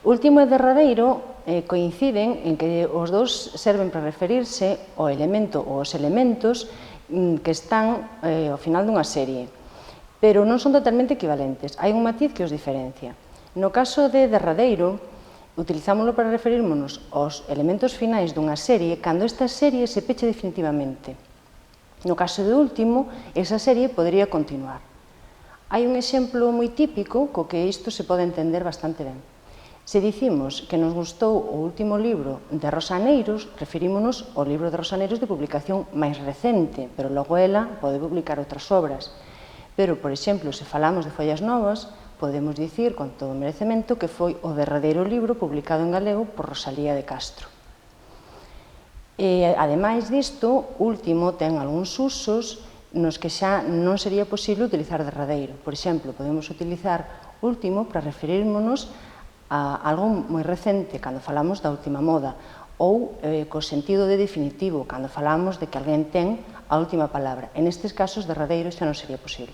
Último e derradeiro coinciden en que os dous serven para referirse ao elemento ou aos elementos que están ao final dunha serie, pero non son totalmente equivalentes. Hai un matiz que os diferencia. No caso de derradeiro, utilizámoslo para referirnos aos elementos finais dunha serie cando esta serie se peche definitivamente. No caso de último, esa serie podría continuar. Hai un exemplo moi típico co que isto se pode entender bastante ben. Se dicimos que nos gustou o último libro de Rosa Aneiros, referímonos ao libro de Rosa Aneiros de publicación máis recente, pero logo ela pode publicar outras obras. Pero, por exemplo, se falamos de Follas Novas, podemos dicir con todo o merecemento que foi o derradeiro libro publicado en galego por Rosalía de Castro. Ademais disto, último ten algúns usos nos que xa non sería posible utilizar derradeiro. Por exemplo, podemos utilizar último para referirnos a algo moi recente, cando falamos da última moda, ou co sentido de definitivo, cando falamos de que alguén ten a última palabra. En estes casos, derradeiro xa non sería posible.